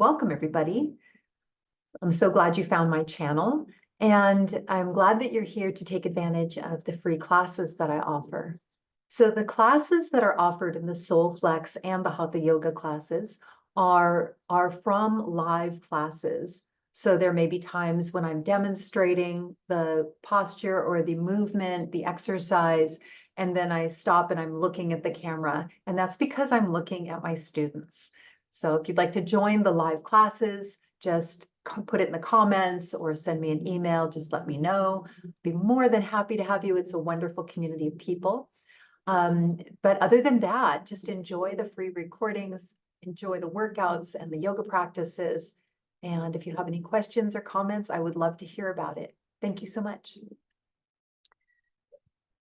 welcome everybody. I'm so glad you found my channel, and I'm glad that you're here to take advantage of the free classes that I offer. So the classes that are offered in the Soul Flex and the Hatha Yoga classes are from live classes. So there may be times when I'm demonstrating the posture or the movement, the exercise, and then I stop and I'm looking at the camera, and that's because I'm looking at my students. So if you'd like to join the live classes, just put it in the comments or send me an email, just let me know. Be more than happy to have you. It's a wonderful community of people. But other than that, just enjoy the free recordings, enjoy the workouts and the yoga practices. And if you have any questions or comments, I would love to hear about it. Thank you so much.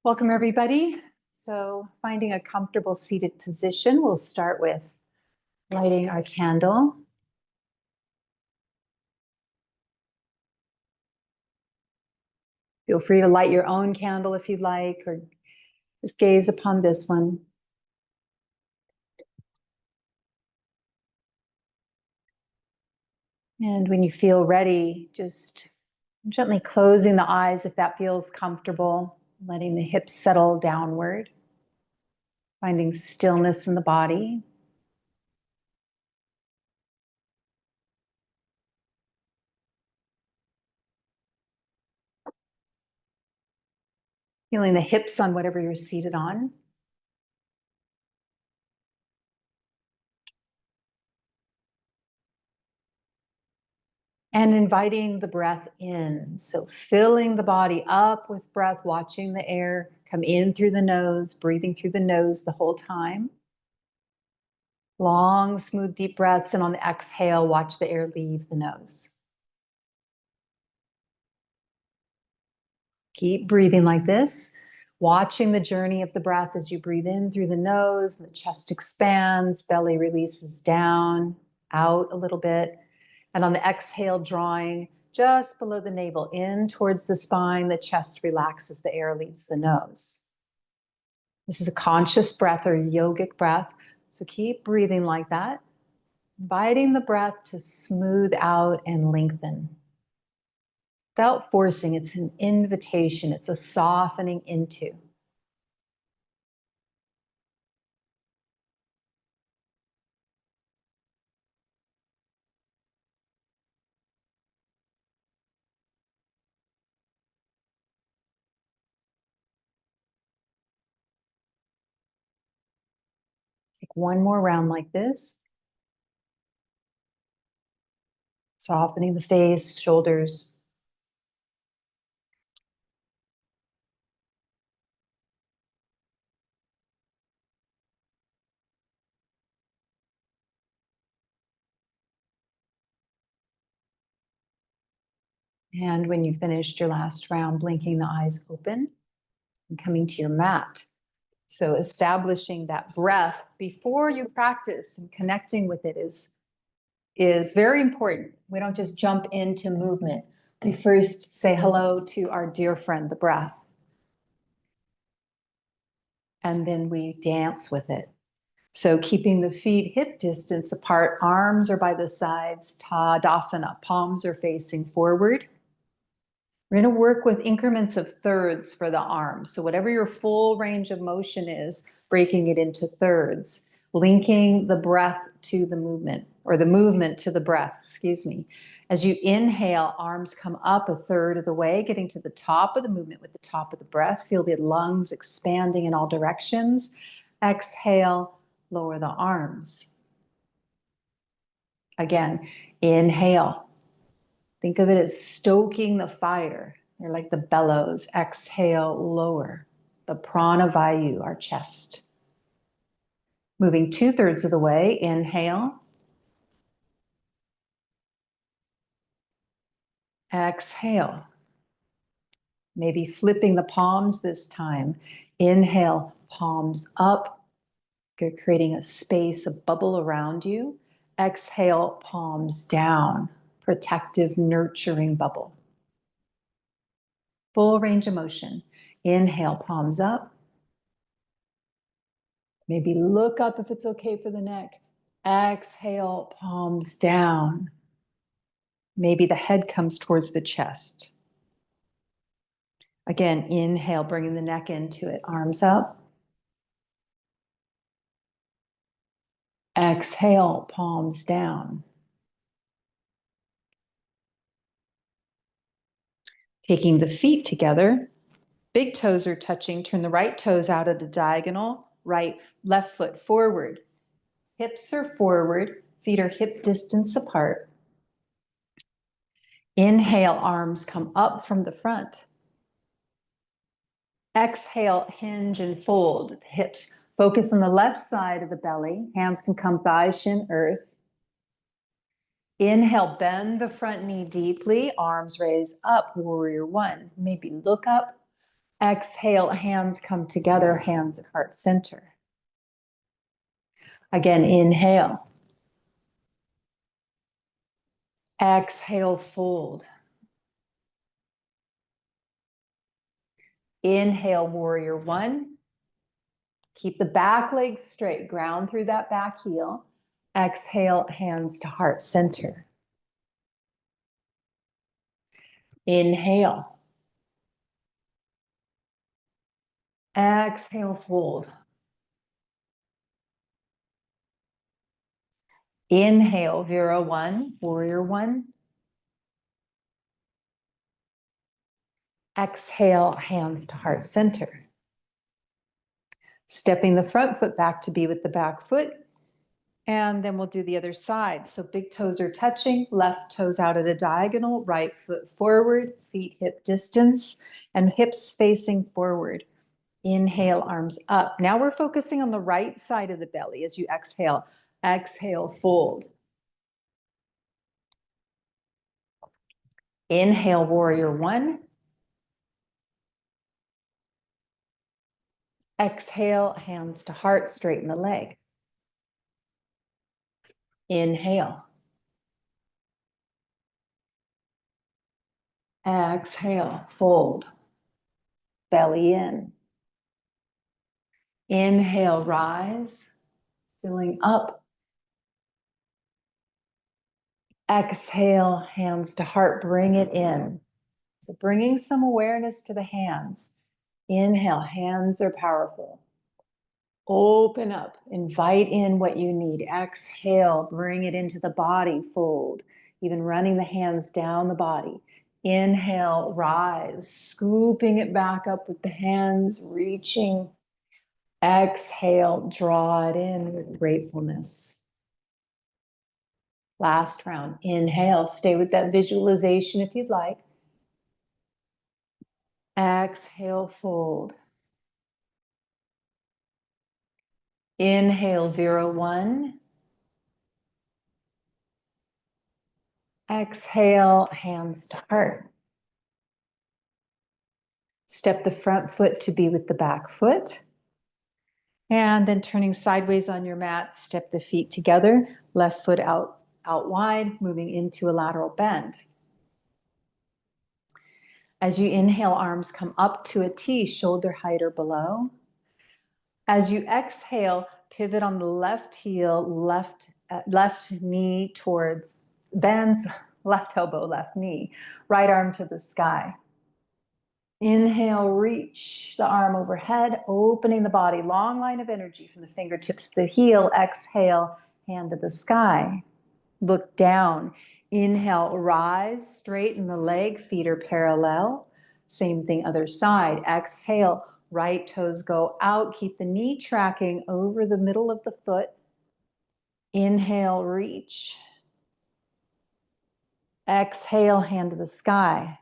Welcome, everybody. So finding a comfortable seated position, we'll start with lighting our candle. Feel free to light your own candle if you'd like, or just gaze upon this one. And when you feel ready, just gently closing the eyes if that feels comfortable, letting the hips settle downward, finding stillness in the body. Feeling the hips on whatever you're seated on. And inviting the breath in. So filling the body up with breath, watching the air come in through the nose, breathing through the nose the whole time. Long, smooth, deep breaths. And on the exhale, watch the air leave the nose. Keep breathing like this, watching the journey of the breath as you breathe in through the nose, the chest expands, belly releases down, out a little bit. And on the exhale, drawing just below the navel, in towards the spine, the chest relaxes, the air leaves the nose. This is a conscious breath or yogic breath. So keep breathing like that, inviting the breath to smooth out and lengthen. Without forcing, it's an invitation, it's a softening into. Take one more round like this. Softening the face, shoulders. And when you've finished your last round, blinking the eyes open and coming to your mat. So establishing that breath before you practice and connecting with it is very important. We don't just jump into movement. We first say hello to our dear friend, the breath. And then we dance with it. So keeping the feet hip distance apart, arms are by the sides, Tadasana, palms are facing forward. We're going to work with increments of thirds for the arms. So whatever your full range of motion is, breaking it into thirds, linking the breath to the movement, or the movement to the breath, excuse me. As you inhale, arms come up a third of the way, getting to the top of the movement with the top of the breath. Feel the lungs expanding in all directions. Exhale, lower the arms. Again, inhale. Think of it as stoking the fire. You're like the bellows. Exhale, lower. The prana vayu, our chest. Moving 2/3 of the way, inhale. Exhale. Maybe flipping the palms this time. Inhale, palms up. You're creating a space, a bubble around you. Exhale, palms down. Protective, nurturing bubble. Full range of motion. Inhale, palms up. Maybe look up if it's okay for the neck. Exhale, palms down. Maybe the head comes towards the chest. Again, inhale, bringing the neck into it, arms up. Exhale, palms down. Taking the feet together, big toes are touching. Turn the right toes out at a diagonal, left foot forward. Hips are forward, feet are hip distance apart. Inhale, arms come up from the front. Exhale, hinge and fold. The hips focus on the left side of the belly. Hands can come thighs, shin, earth. Inhale, bend the front knee deeply. Arms raise up, warrior one. Maybe look up. Exhale, hands come together, hands at heart center. Again, inhale. Exhale, fold. Inhale, warrior one. Keep the back leg straight, ground through that back heel. Exhale, hands to heart center. Inhale. Exhale, fold. Inhale, Vira one, warrior one. Exhale, hands to heart center. Stepping the front foot back to be with the back foot. And then we'll do the other side. So big toes are touching, left toes out at a diagonal, right foot forward, feet hip distance, and hips facing forward. Inhale, arms up. Now we're focusing on the right side of the belly as you exhale. Exhale, fold. Inhale, warrior one. Exhale, hands to heart, straighten the leg. Inhale. Exhale, fold. Belly in. Inhale, rise, filling up. Exhale, hands to heart, bring it in. So bringing some awareness to the hands. Inhale, hands are powerful. Open up, invite in what you need. Exhale, bring it into the body, fold. Even running the hands down the body. Inhale, rise, scooping it back up with the hands, reaching. Exhale, draw it in with gratefulness. Last round, inhale, stay with that visualization if you'd like. Exhale, fold. Inhale, Vira one. Exhale, hands to heart. Step the front foot to be with the back foot. And then turning sideways on your mat, step the feet together, left foot out wide, moving into a lateral bend. As you inhale, arms come up to a T, shoulder height or below. As you exhale, pivot on the left heel, left knee towards, bends, left elbow, left knee, right arm to the sky. Inhale, reach the arm overhead, opening the body, long line of energy from the fingertips to the heel. Exhale, hand to the sky. Look down. Inhale, rise, straighten the leg, feet are parallel. Same thing, other side. Exhale, right toes go out. Keep the knee tracking over the middle of the foot. Inhale, reach. Exhale, hand to the sky.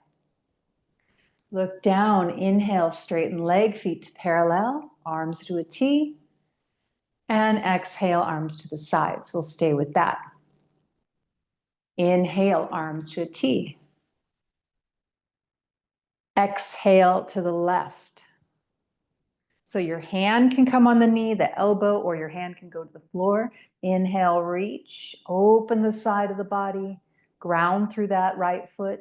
Look down, inhale, straighten leg, feet to parallel, arms to a T. And exhale, arms to the sides. We'll stay with that. Inhale, arms to a T. Exhale to the left. So your hand can come on the knee, the elbow, or your hand can go to the floor. Inhale, reach, open the side of the body, ground through that right foot.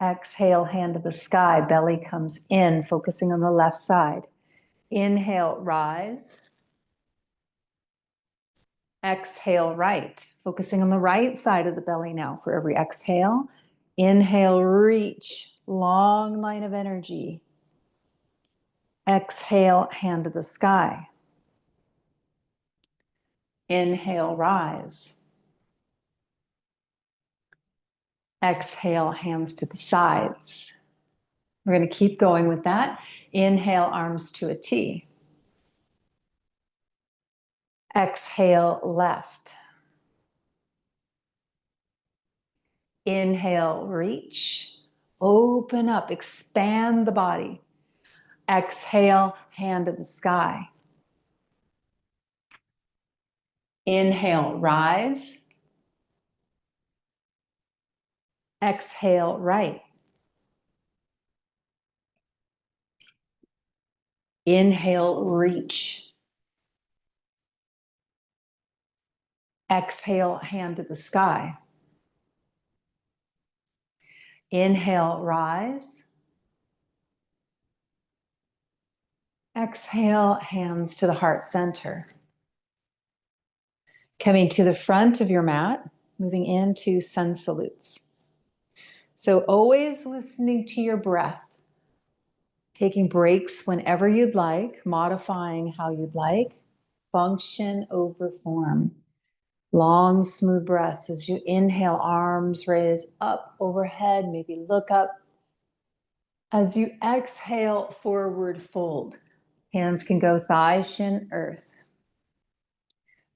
Exhale, hand to the sky, belly comes in, focusing on the left side. Inhale, rise. Exhale, right. Focusing on the right side of the belly now for every exhale. Inhale, reach. Long line of energy. Exhale, hand to the sky. Inhale, rise. Exhale, hands to the sides. We're going to keep going with that. Inhale, arms to a T. Exhale, left. Inhale, reach. Open up, expand the body. Exhale, hand to the sky. Inhale, rise. Exhale, right. Inhale, reach. Exhale, hand to the sky. Inhale, rise. Exhale, hands to the heart center. Coming to the front of your mat, moving into sun salutes. So always listening to your breath, taking breaks whenever you'd like, modifying how you'd like, function over form. Long, smooth breaths as you inhale, arms raise up overhead, maybe look up. As you exhale, forward fold. Hands can go thigh, shin, earth.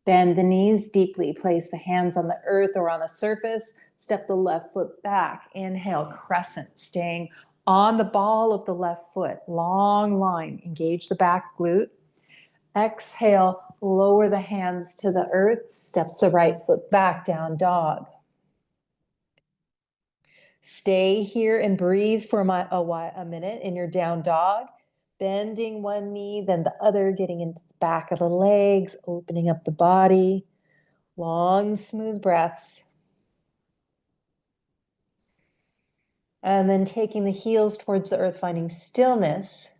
Bend the knees deeply. Place the hands on the earth or on the surface. Step the left foot back. Inhale, crescent, staying on the ball of the left foot. Long line. Engage the back glute. Exhale, lower the hands to the earth. Step the right foot back, down dog. Stay here and breathe for a minute in your down dog. Bending one knee, then the other, getting into the back of the legs, opening up the body. Long, smooth breaths. And then taking the heels towards the earth, finding stillness.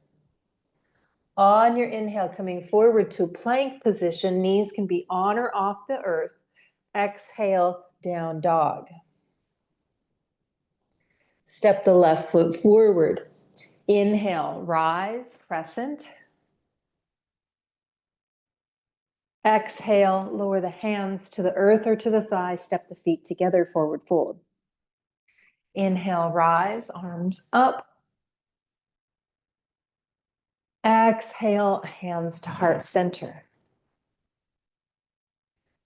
On your inhale, coming forward to plank position. Knees can be on or off the earth. Exhale, down dog. Step the left foot forward. Inhale, rise, crescent. Exhale, lower the hands to the earth or to the thigh. Step the feet together, forward fold. Inhale, rise, arms up. Exhale, hands to heart center.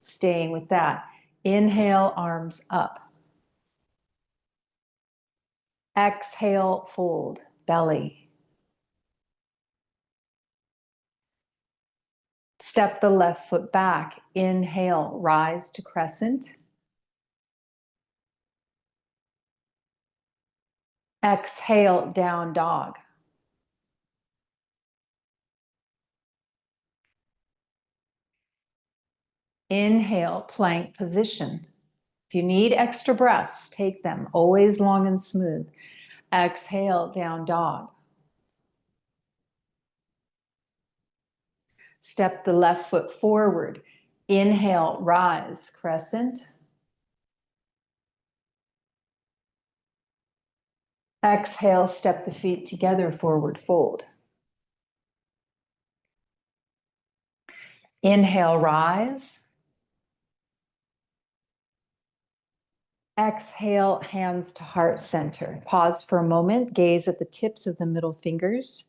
Staying with that. Inhale, arms up. Exhale, fold, belly. Step the left foot back. Inhale, rise to crescent. Exhale, down dog. Inhale, plank position. If you need extra breaths, take them. Always long and smooth. Exhale, down dog. Step the left foot forward. Inhale, rise, crescent. Exhale, step the feet together, forward fold. Inhale, rise. Exhale, hands to heart center. Pause for a moment, gaze at the tips of the middle fingers.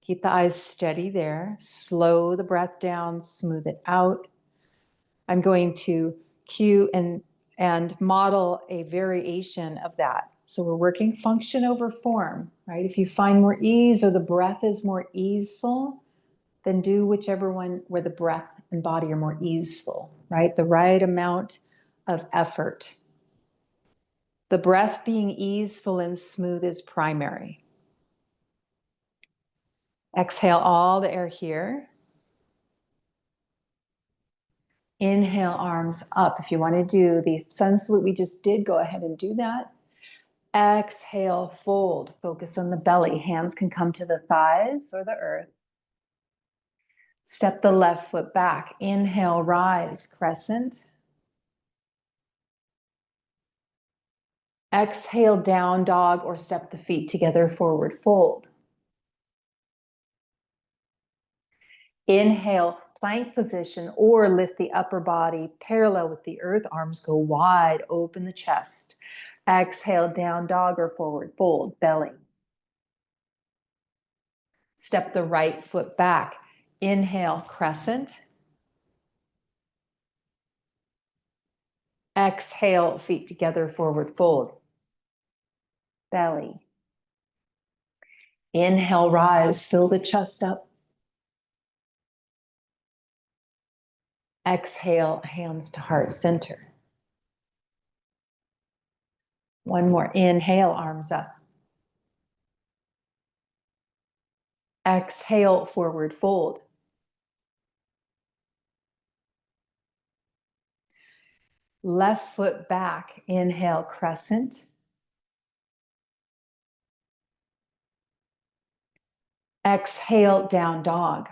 Keep the eyes steady there. Slow the breath down, smooth it out. I'm going to cue and model a variation of that. So we're working function over form, right? If you find more ease or the breath is more easeful, then do whichever one where the breath and body are more easeful, right? The right amount of effort. The breath being easeful and smooth is primary. Exhale all the air here. Inhale, arms up. If you want to do the sun salute we just did, go ahead and do that. Exhale, fold. Focus on the belly. Hands can come to the thighs or the earth. Step the left foot back. Inhale, rise, crescent. Exhale, down dog, or step the feet together, forward fold. Inhale, plank position, or lift the upper body parallel with the earth. Arms go wide, open the chest. Exhale, down dog or forward fold, belly. Step the right foot back. Inhale, crescent. Exhale, feet together, forward fold, belly. Inhale, rise, fill the chest up. Exhale, hands to heart center. One more. Inhale, arms up. Exhale, forward fold. Left foot back. Inhale, crescent. Exhale, down dog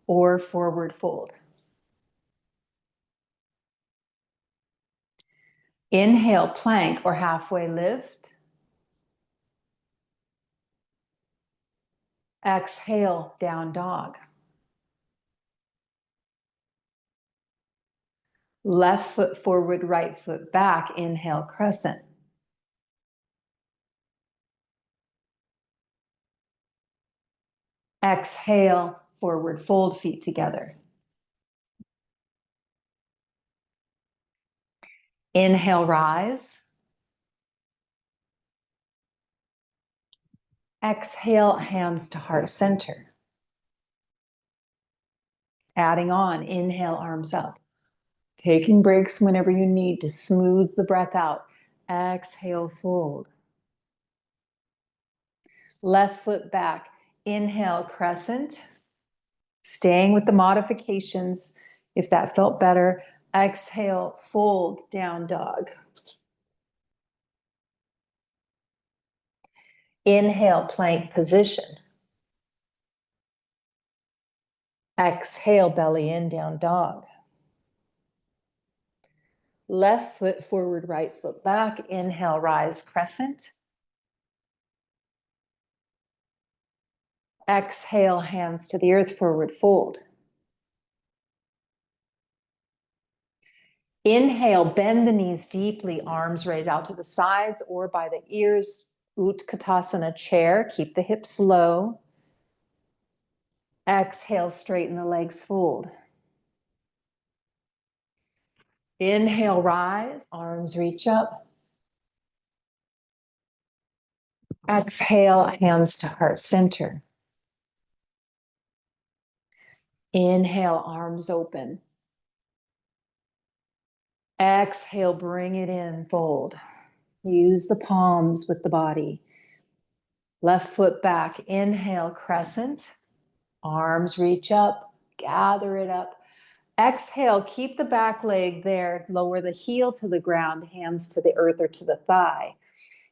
or forward fold. Inhale, plank or halfway lift. Exhale, down dog. Left foot forward, right foot back. Inhale, crescent. Exhale, forward fold, feet together. Inhale, rise. Exhale, hands to heart center. Adding on, inhale, arms up. Taking breaks whenever you need to smooth the breath out. Exhale, fold. Left foot back. Inhale, crescent. Staying with the modifications if that felt better. Exhale, fold, down dog. Inhale, plank position. Exhale, belly in, down dog. Left foot forward, right foot back. Inhale, rise, crescent. Exhale, hands to the earth, forward fold. Inhale, bend the knees deeply, arms raised out to the sides or by the ears. Utkatasana chair, keep the hips low. Exhale, straighten the legs, fold. Inhale, rise, arms reach up. Exhale, hands to heart center. Inhale, arms open. Exhale, bring it in, fold. Use the palms with the body. Left foot back, inhale, crescent. Arms reach up, gather it up. Exhale, keep the back leg there. Lower the heel to the ground, hands to the earth or to the thigh.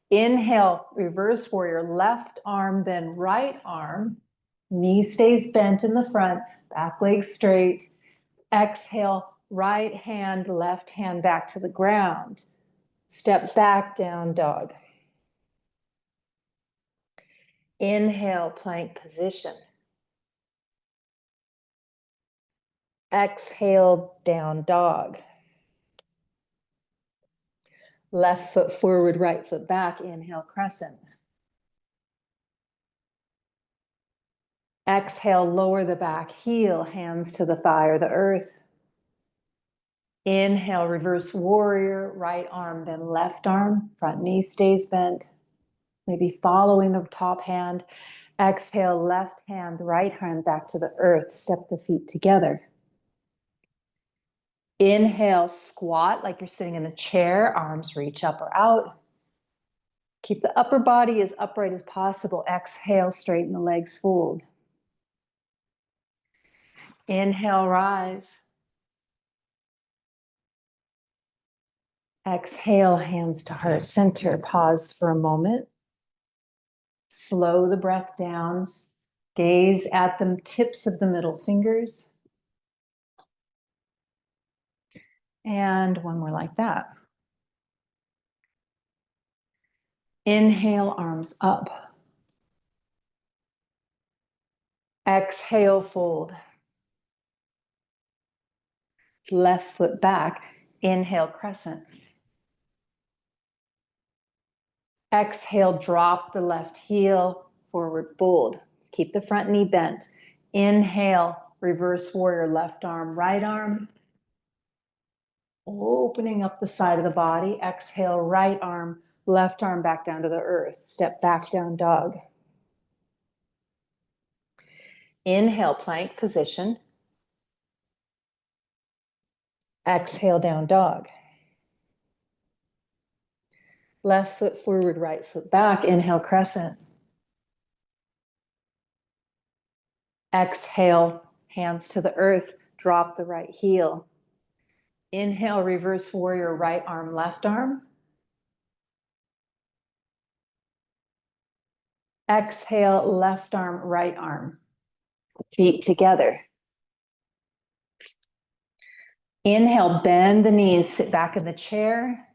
Inhale, reverse warrior, left arm, then right arm. Knee stays bent in the front, back leg straight. Exhale, right hand, left hand back to the ground. Step back, down dog. Inhale, plank position. Exhale, down dog. Left foot forward, right foot back. Inhale, crescent. Exhale, lower the back heel, hands to the thigh or the earth. Inhale, reverse warrior, right arm, then left arm. Front knee stays bent. Maybe following the top hand. Exhale, left hand, right hand back to the earth. Step the feet together. Inhale, squat like you're sitting in a chair. Arms reach up or out. Keep the upper body as upright as possible. Exhale, straighten the legs, fold. Inhale, rise. Exhale, hands to heart center. Pause for a moment. Slow the breath down. Gaze at the tips of the middle fingers. And one more like that. Inhale, arms up. Exhale, fold. Left foot back. Inhale, crescent. Exhale, drop the left heel, forward fold. Keep the front knee bent. Inhale, reverse warrior, left arm, right arm. Opening up the side of the body. Exhale, right arm, left arm back down to the earth. Step back, down dog. Inhale, plank position. Exhale, down dog. Left foot forward, right foot back. Inhale, crescent. Exhale, hands to the earth. Drop the right heel. Inhale, reverse warrior, right arm, left arm. Exhale, left arm, right arm. Feet together. Inhale, bend the knees, sit back in the chair.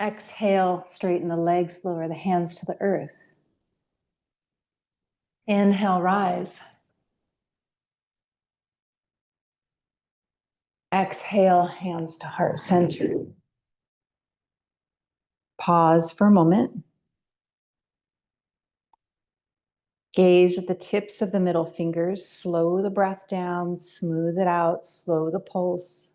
Exhale, straighten the legs, lower the hands to the earth. Inhale, rise. Exhale, hands to heart center. Pause for a moment. Gaze at the tips of the middle fingers. Slow the breath down, smooth it out, slow the pulse.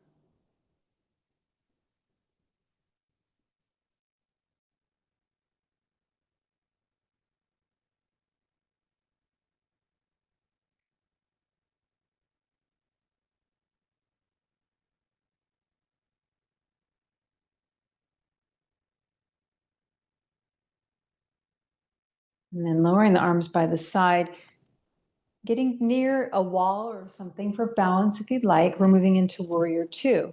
And then lowering the arms by the side, getting near a wall or something for balance if you'd like. We're moving into warrior two.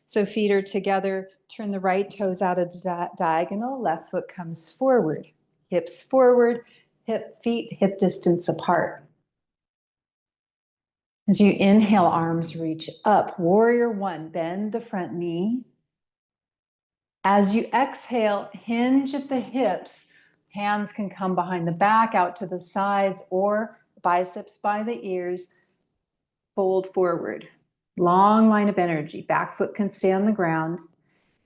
So feet are together, turn the right toes out of diagonal, left foot comes forward, hips forward, feet hip distance apart. As you inhale, arms reach up. Warrior one, bend the front knee. As you exhale, hinge at the hips. Hands can come behind the back, out to the sides, or biceps by the ears. Fold forward. Long line of energy. Back foot can stay on the ground.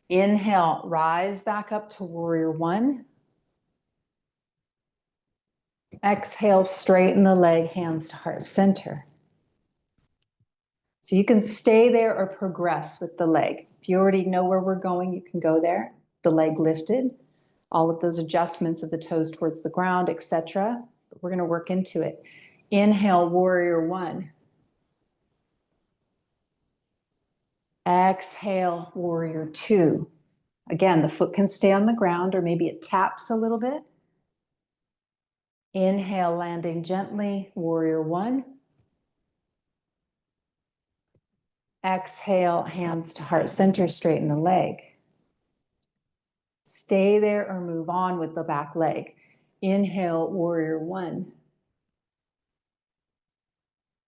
Inhale, rise back up to warrior one. Exhale, straighten the leg, hands to heart center. So you can stay there or progress with the leg. If you already know where we're going, you can go there. The leg lifted. All of those adjustments of the toes towards the ground, etc. We're going to work into it. Inhale, warrior one. Exhale, warrior two. Again, the foot can stay on the ground or maybe it taps a little bit. Inhale, landing gently, warrior one. Exhale, hands to heart center, straighten the leg. Stay there or move on with the back leg. Inhale, warrior one.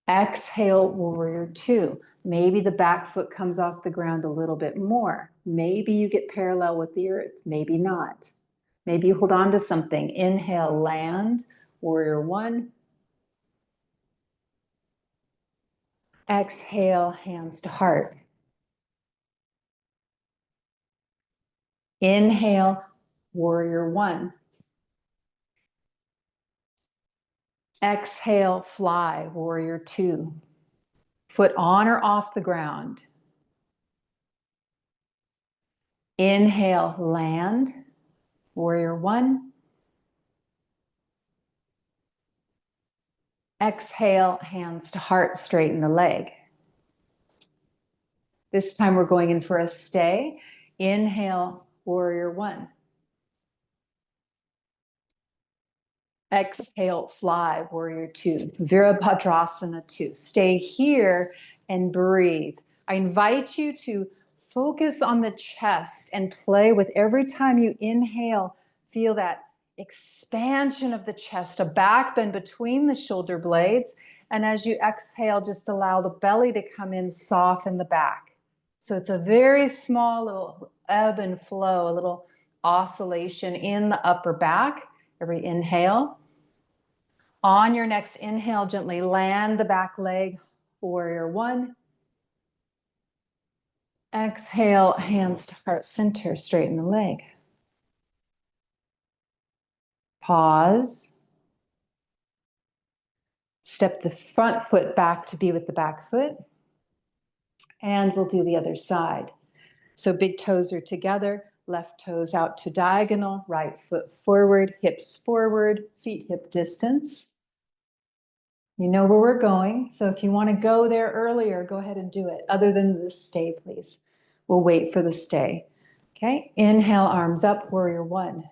Exhale, warrior two. Maybe the back foot comes off the ground a little bit more. Maybe you get parallel with the earth, maybe not. Maybe you hold on to something. Inhale, land, warrior one. Exhale, hands to heart. Inhale, warrior one. Exhale, fly, warrior two. Foot on or off the ground. Inhale, land, warrior one. Exhale, hands to heart, straighten the leg. This time we're going in for a stay. Inhale, warrior one. Exhale, fly, warrior two. Virabhadrasana two. Stay here and breathe. I invite you to focus on the chest and play with every time you inhale. Feel that expansion of the chest, a back bend between the shoulder blades. And as you exhale, just allow the belly to come in, soften the back. So it's a very small little ebb and flow, a little oscillation in the upper back. Every inhale. On your next inhale, gently land the back leg, warrior one. Exhale, hands to heart center, straighten the leg. Pause. Step the front foot back to be with the back foot. And we'll do the other side. So big toes are together, left toes out to diagonal, right foot forward, hips forward, feet hip distance. You know where we're going. So if you want to go there earlier, go ahead and do it. Other than the stay, please. We'll wait for the stay. Okay, inhale, arms up, warrior one.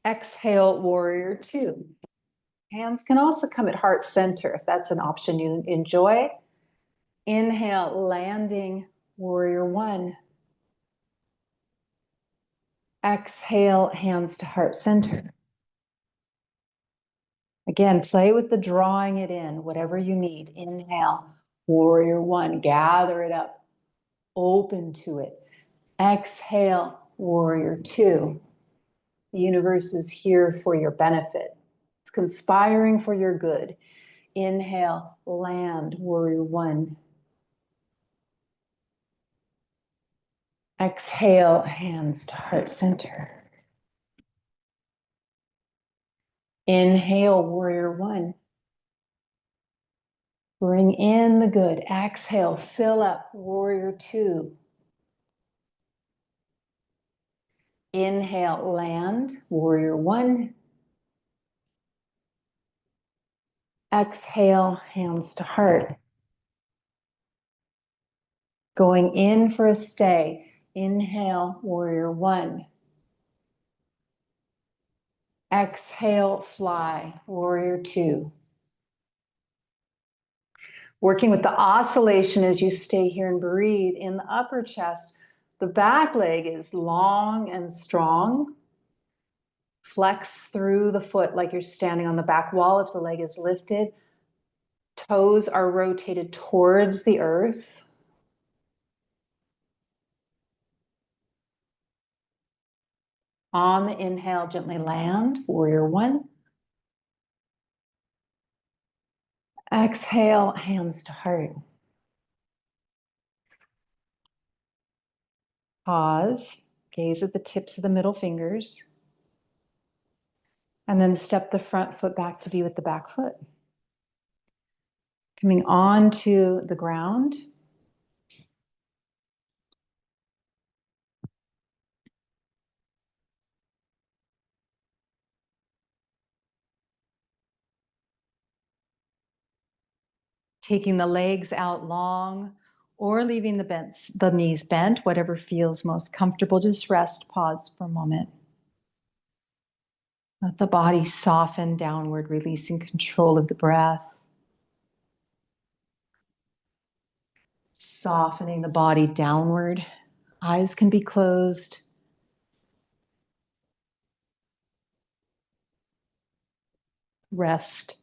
Exhale, warrior two. Hands can also come at heart center if that's an option you enjoy. Inhale, landing, warrior one. Exhale, hands to heart center. Again, play with the drawing it in, whatever you need. Inhale, warrior one, gather it up, open to it. Exhale, warrior two. The universe is here for your benefit. It's conspiring for your good. Inhale, land, warrior one. Exhale, hands to heart center. Inhale, warrior one. Bring in the good. Exhale, fill up, warrior two. Inhale, land, warrior one. Exhale, hands to heart. Going in for a stay. Inhale, warrior one. Exhale, fly, warrior two. Working with the oscillation as you stay here and breathe. In the upper chest, the back leg is long and strong. Flex through the foot like you're standing on the back wall if the leg is lifted. Toes are rotated towards the earth. On the inhale, gently land, warrior one. Exhale, hands to heart. Pause, gaze at the tips of the middle fingers. And then step the front foot back to be with the back foot. Coming onto the ground. Taking the legs out long or leaving the knees bent, whatever feels most comfortable. Just rest, pause for a moment. Let the body soften downward, releasing control of the breath. Softening the body downward. Eyes can be closed. Rest.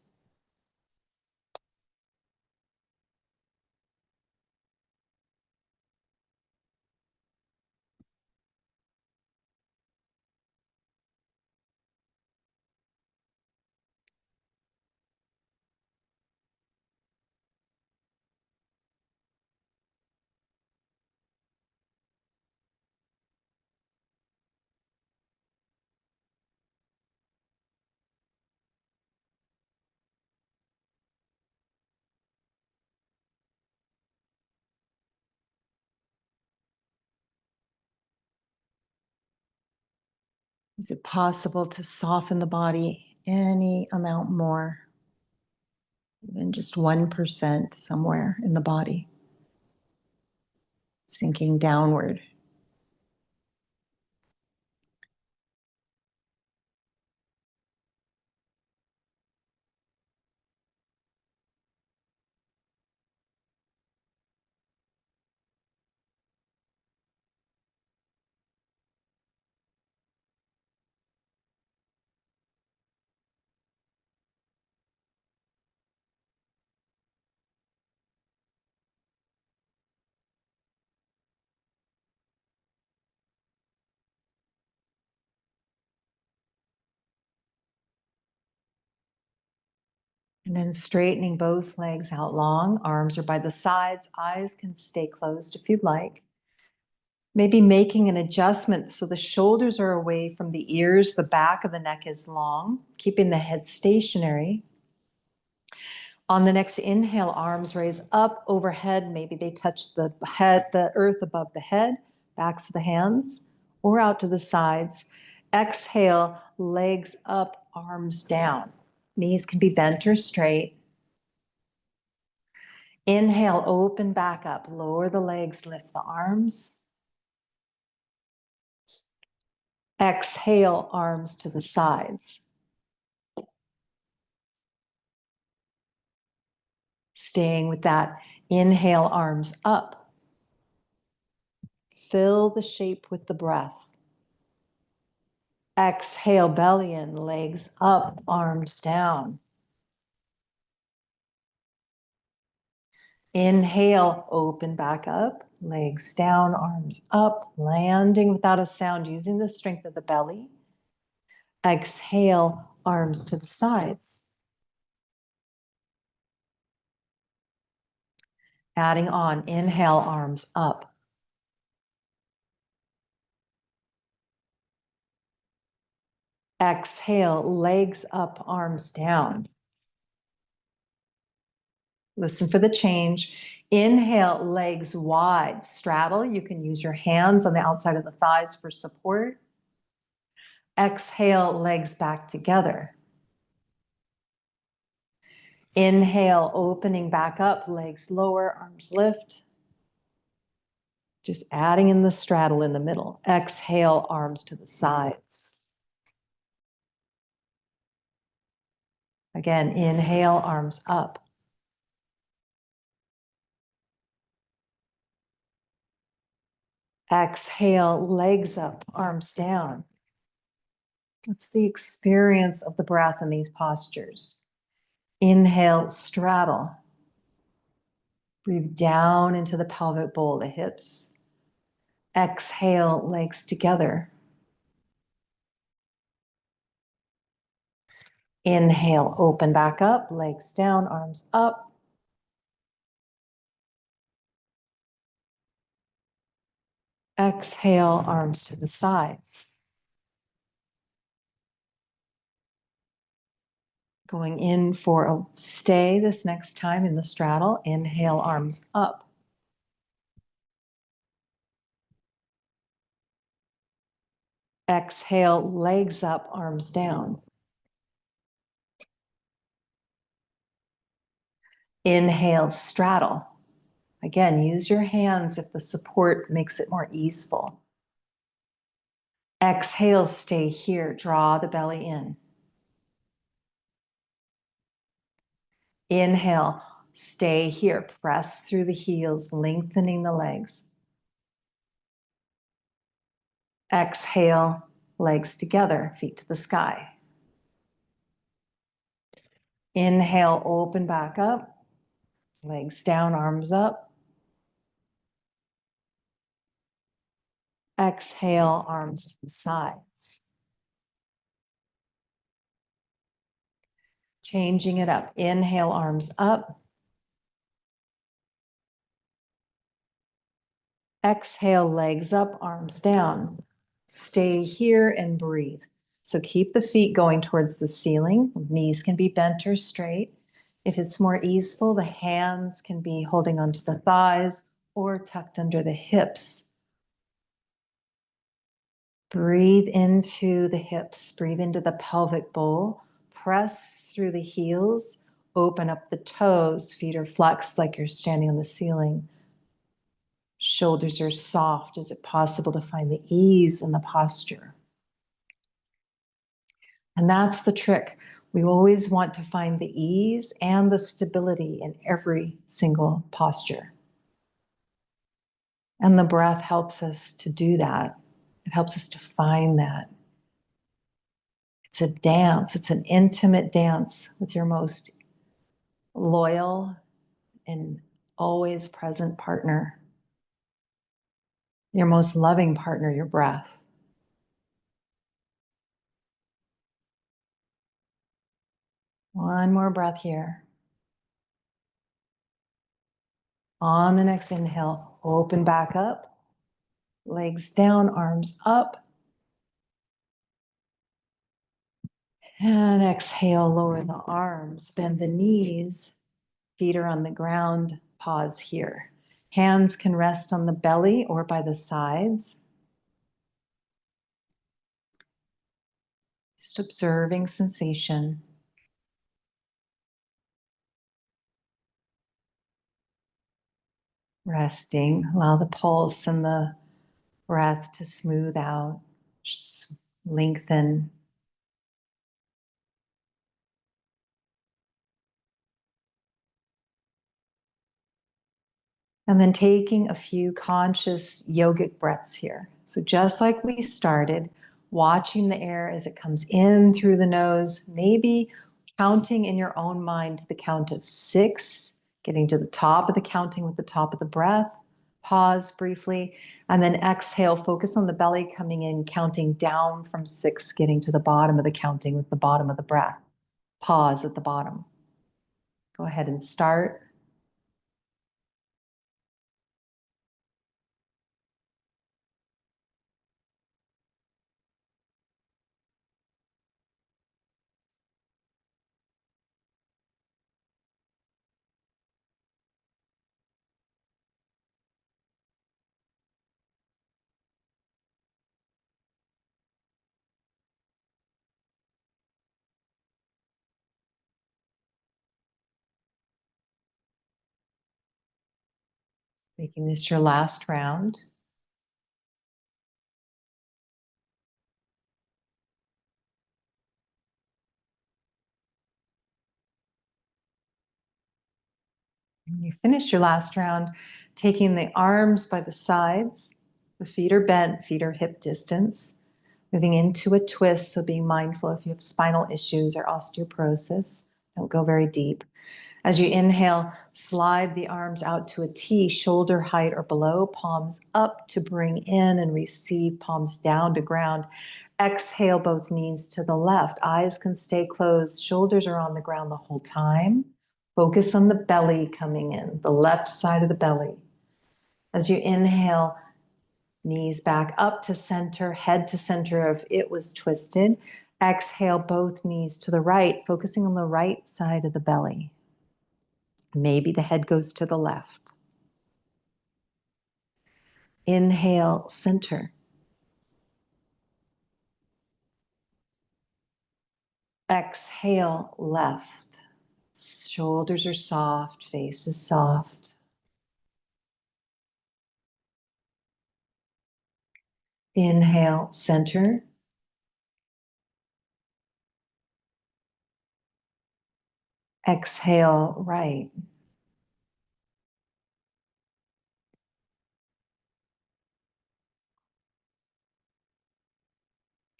Is it possible to soften the body any amount more? Even just 1% somewhere in the body. Sinking downward. And then straightening both legs out long, arms are by the sides, eyes can stay closed if you'd like. Maybe making an adjustment so the shoulders are away from the ears, the back of the neck is long, keeping the head stationary. On the next inhale, arms raise up overhead. Maybe they touch the head, the earth above the head, backs of the hands, or out to the sides. Exhale, legs up, arms down. Knees can be bent or straight. Inhale, open back up, lower the legs, lift the arms. Exhale, arms to the sides. Staying with that. Inhale, arms up. Fill the shape with the breath. Exhale, belly in, legs up, arms down. Inhale, open back up, legs down, arms up, landing without a sound, using the strength of the belly. Exhale, arms to the sides. Adding on, inhale, arms up. Exhale, legs up, arms down. Listen for the change. Inhale, legs wide, straddle. You can use your hands on the outside of the thighs for support. Exhale, legs back together. Inhale, opening back up, legs lower, arms lift. Just adding in the straddle in the middle. Exhale, arms to the sides. Again, inhale, arms up. Exhale, legs up, arms down. It's the experience of the breath in these postures. Inhale, straddle. Breathe down into the pelvic bowl, the hips. Exhale, legs together. Inhale, open back up, legs down, arms up. Exhale, arms to the sides. Going in for a stay this next time in the straddle. Inhale, arms up. Exhale, legs up, arms down. Inhale, straddle. Again, use your hands if the support makes it more easeful. Exhale, stay here. Draw the belly in. Inhale, stay here. Press through the heels, lengthening the legs. Exhale, legs together, feet to the sky. Inhale, open back up. Legs down, arms up. Exhale, arms to the sides. Changing it up. Inhale, arms up. Exhale, legs up, arms down. Stay here and breathe. So keep the feet going towards the ceiling. Knees can be bent or straight. If it's more easeful, the hands can be holding onto the thighs or tucked under the hips. Breathe into the hips, breathe into the pelvic bowl. Press through the heels, open up the toes, feet are flexed like you're standing on the ceiling. Shoulders are soft. Is it possible to find the ease in the posture? And that's the trick. We always want to find the ease and the stability in every single posture. And the breath helps us to do that. It helps us to find that. It's a dance. It's an intimate dance with your most loyal and always present partner. Your most loving partner, your breath. One more breath here. On the next inhale, open back up, legs down, arms up. And exhale, lower the arms, bend the knees, feet are on the ground, pause here. Hands can rest on the belly or by the sides. Just observing sensation. Resting, allow the pulse and the breath to smooth out, just lengthen. And then taking a few conscious yogic breaths here. So just like we started, watching the air as it comes in through the nose, maybe counting in your own mind to the count of 6, getting to the top of the counting with the top of the breath. Pause briefly, and then exhale, focus on the belly coming in, counting down from 6, getting to the bottom of the counting with the bottom of the breath. Pause at the bottom. Go ahead and start. Making this your last round. When you finish your last round, taking the arms by the sides, the feet are bent, feet are hip distance, moving into a twist. So being mindful if you have spinal issues or osteoporosis, don't go very deep. As you inhale, slide the arms out to a T, shoulder height or below, palms up to bring in and receive, palms down to ground. Exhale, both knees to the left. Eyes can stay closed. Shoulders are on the ground the whole time. Focus on the belly coming in, the left side of the belly. As you inhale, knees back up to center, head to center if it was twisted. Exhale, both knees to the right, focusing on the right side of the belly. Maybe the head goes to the left. Inhale, center. Exhale, left. Shoulders are soft, face is soft. Inhale, center. Exhale, right.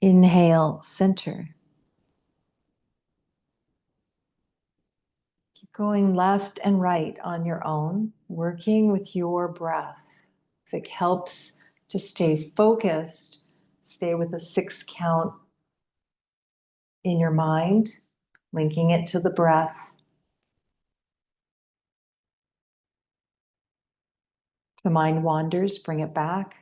Inhale, center. Keep going left and right on your own, working with your breath. If it helps to stay focused, stay with a 6 count in your mind, linking it to the breath. If the mind wanders, bring it back.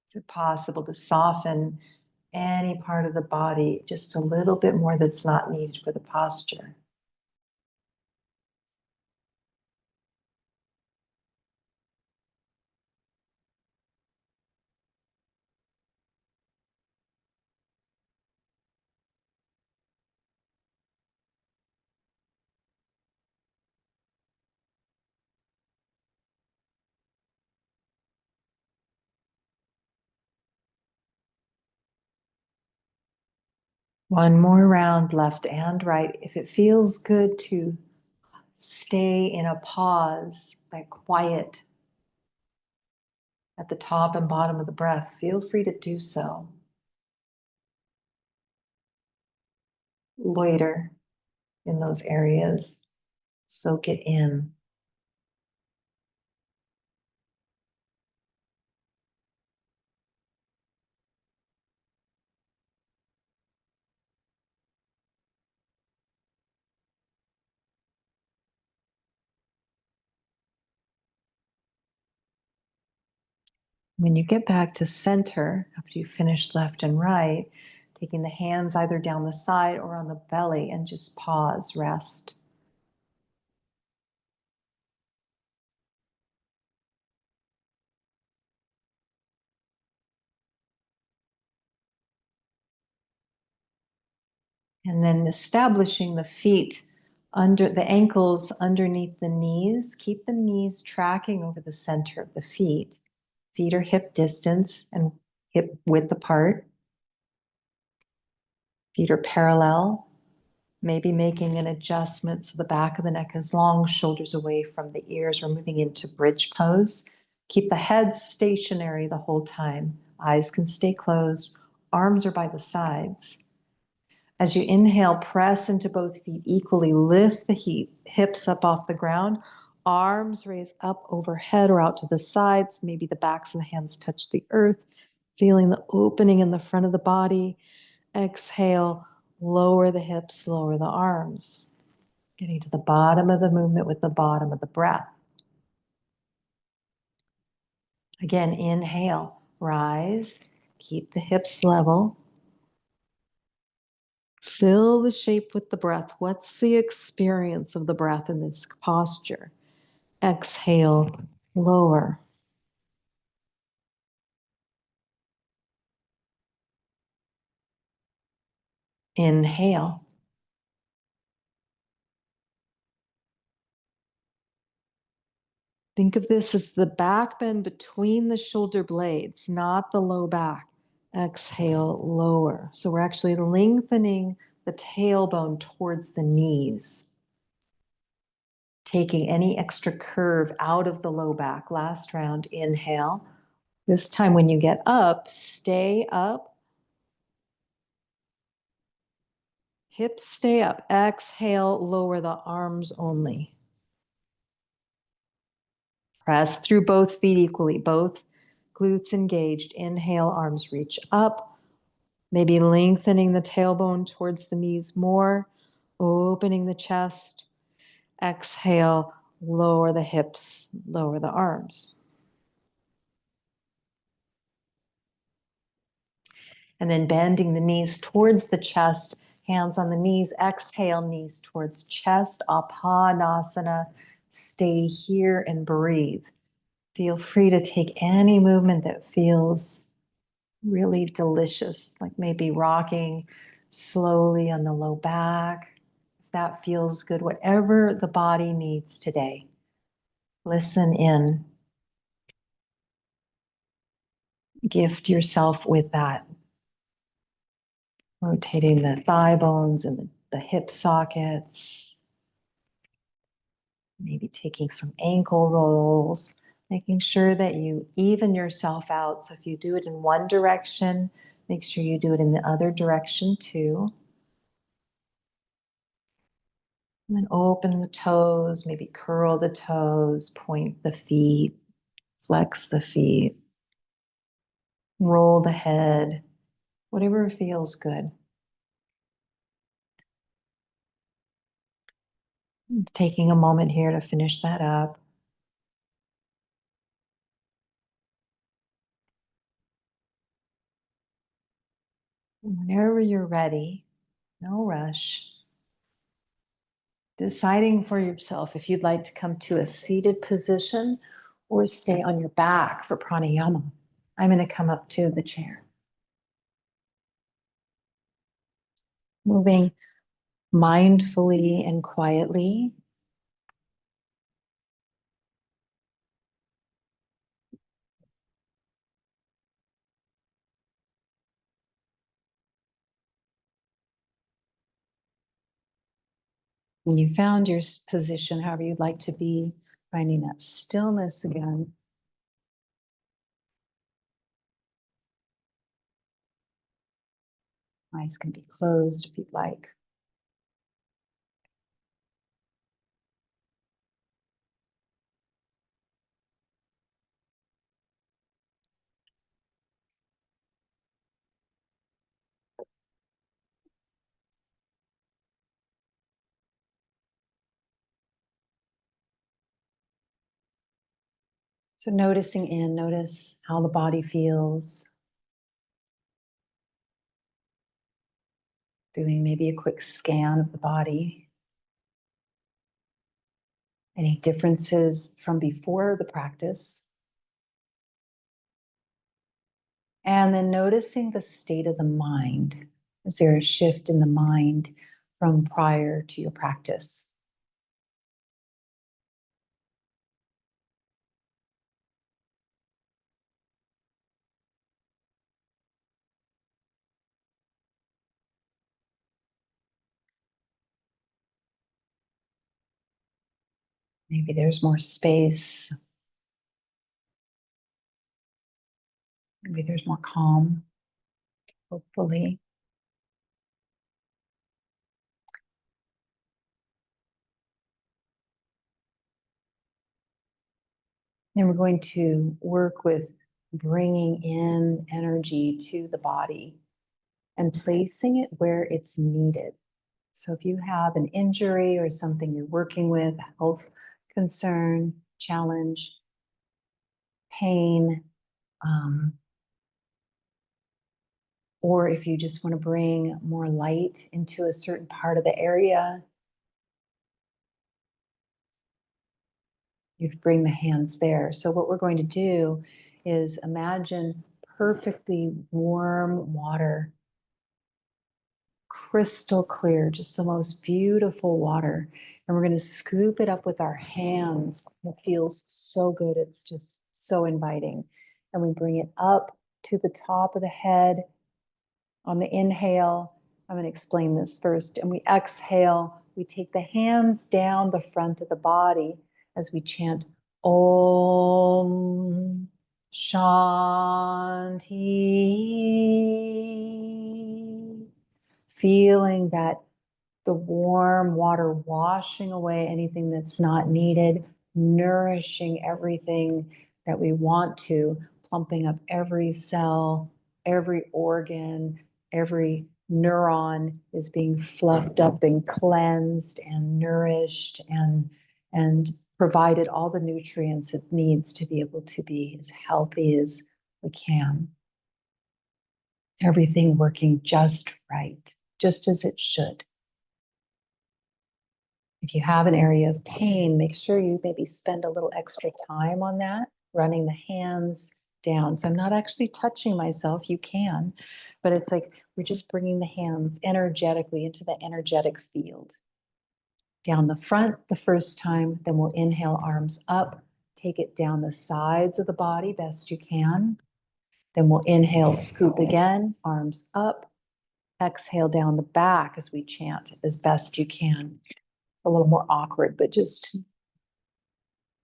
Is it possible to soften any part of the body just a little bit more that's not needed for the posture? One more round, left and right. If it feels good to stay in a pause, that quiet at the top and bottom of the breath, feel free to do so. loiter in those areas. Soak it in. When you get back to center, after you finish left and right, taking the hands either down the side or on the belly and just pause, rest. And then establishing the feet under the ankles underneath the knees. Keep the knees tracking over the center of the feet. Feet are hip distance and hip width apart. Feet are parallel. Maybe making an adjustment so the back of the neck is long, shoulders away from the ears. We're moving into bridge pose. Keep the head stationary the whole time. Eyes can stay closed. Arms are by the sides. As you inhale, press into both feet equally. Lift the hips up off the ground. Arms raise up overhead or out to the sides. Maybe the backs of the hands touch the earth. Feeling the opening in the front of the body. Exhale, lower the hips, lower the arms. Getting to the bottom of the movement with the bottom of the breath. Again, inhale, rise. Keep the hips level. Fill the shape with the breath. What's the experience of the breath in this posture? Exhale, lower. Inhale. Think of this as the back bend between the shoulder blades, not the low back. Exhale, lower. So we're actually lengthening the tailbone towards the knees. Taking any extra curve out of the low back. Last round, inhale. This time when you get up, stay up. Hips stay up. Exhale, lower the arms only. Press through both feet equally, both glutes engaged. Inhale, arms reach up. Maybe lengthening the tailbone towards the knees more. Opening the chest. Exhale, lower the hips, lower the arms. And then bending the knees towards the chest, hands on the knees. Exhale, knees towards chest. Apanasana. Stay here and breathe. Feel free to take any movement that feels really delicious, like maybe rocking slowly on the low back. If that feels good, whatever the body needs today. Listen in. Gift yourself with that. Rotating the thigh bones and the hip sockets. Maybe taking some ankle rolls. Making sure that you even yourself out. So if you do it in one direction, make sure you do it in the other direction too. And then open the toes, maybe curl the toes, point the feet, flex the feet, roll the head, whatever feels good. Taking a moment here to finish that up. Whenever you're ready, no rush. Deciding for yourself if you'd like to come to a seated position or stay on your back for pranayama. I'm going to come up to the chair. Moving mindfully and quietly. When you found your position, however you'd like to be, finding that stillness again. Eyes can be closed if you'd like. So noticing in, notice how the body feels. Doing maybe a quick scan of the body. Any differences from before the practice. And then noticing the state of the mind. Is there a shift in the mind from prior to your practice? Maybe there's more space. Maybe there's more calm, hopefully. Then we're going to work with bringing in energy to the body and placing it where it's needed. So if you have an injury or something you're working with, a health concern, challenge, pain, or if you just want to bring more light into a certain part of the area, you bring the hands there. So what we're going to do is imagine perfectly warm water, crystal clear, just the most beautiful water. And we're going to scoop it up with our hands. It feels so good. It's just so inviting. And we bring it up to the top of the head. On the inhale, I'm going to explain this first. And we exhale, we take the hands down the front of the body as we chant Om Shanti. Feeling that the warm water washing away anything that's not needed, nourishing everything that we want to, plumping up every cell, every organ, every neuron is being fluffed up and cleansed and nourished and provided all the nutrients it needs to be able to be as healthy as we can. Everything working just right, just as it should. If you have an area of pain, make sure you maybe spend a little extra time on that, running the hands down. So I'm not actually touching myself, you can, but it's like we're just bringing the hands energetically into the energetic field. Down the front the first time, then we'll inhale, arms up, take it down the sides of the body best you can. Then we'll inhale, scoop again, arms up, exhale down the back as we chant as best you can. A little more awkward, but just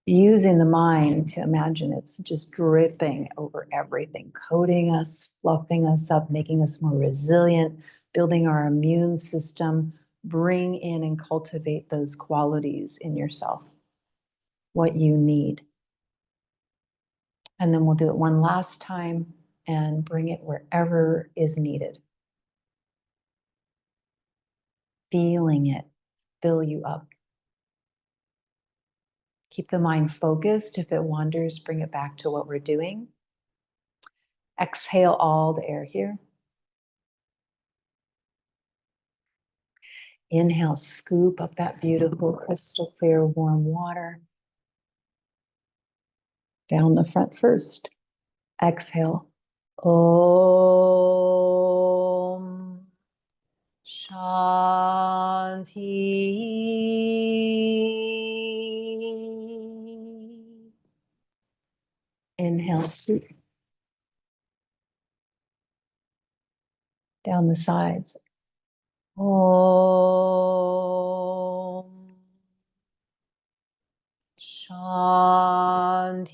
using the mind to imagine it's just dripping over everything, coating us, fluffing us up, making us more resilient, building our immune system. Bring in and cultivate those qualities in yourself, what you need. And then we'll do it one last time and bring it wherever is needed. Feeling it fill you up. Keep the mind focused. If it wanders, bring it back to what we're doing. Exhale all the air here. Inhale, scoop up that beautiful crystal clear warm water. Down the front first. Exhale. Om Shanti. Inhale, scoop. Down the sides. Om Shanti.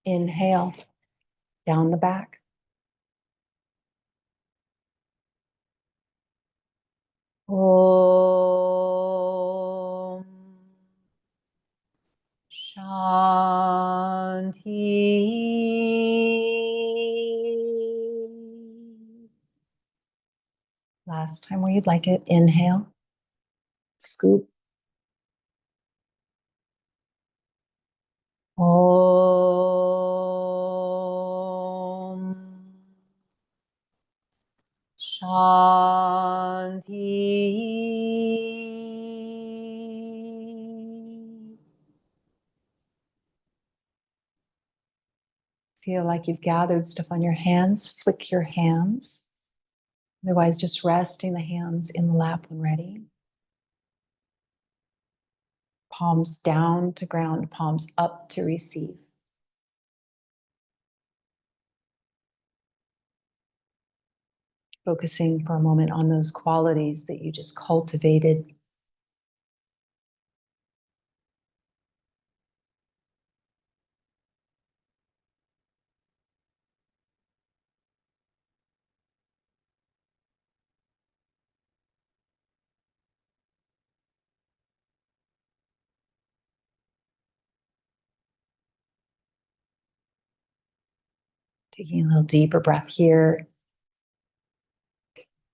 Inhale, down the back. Om Shanti. Last time where you'd like it. Inhale. Scoop. Om Shanti. Feel like you've gathered stuff on your hands, flick your hands. Otherwise, just resting the hands in the lap when ready. Palms down to ground, palms up to receive. Focusing for a moment on those qualities that you just cultivated. Taking a little deeper breath here.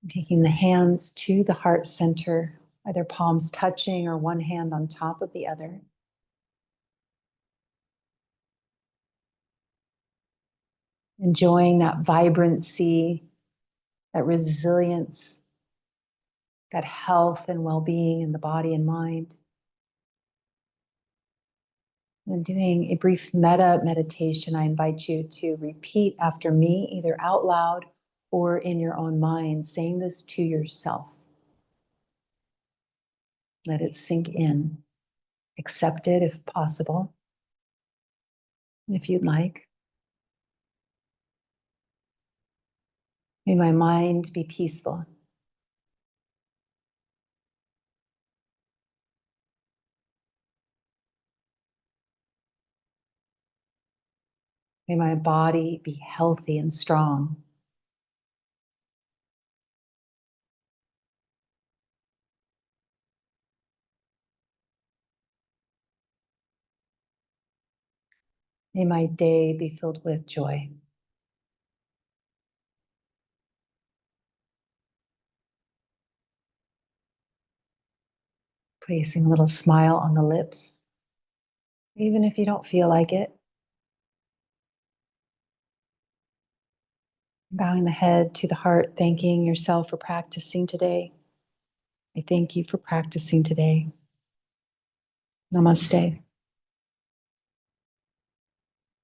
Taking the hands to the heart center, either palms touching or one hand on top of the other. Enjoying that vibrancy, that resilience, that health and well-being in the body and mind. And doing a brief metta meditation, I invite you to repeat after me, either out loud or in your own mind, saying this to yourself. Let it sink in. Accept it if possible, if you'd like. May my mind be peaceful. May my body be healthy and strong. May my day be filled with joy. Placing a little smile on the lips, even if you don't feel like it. Bowing the head to the heart, thanking yourself for practicing today. I thank you for practicing today. Namaste.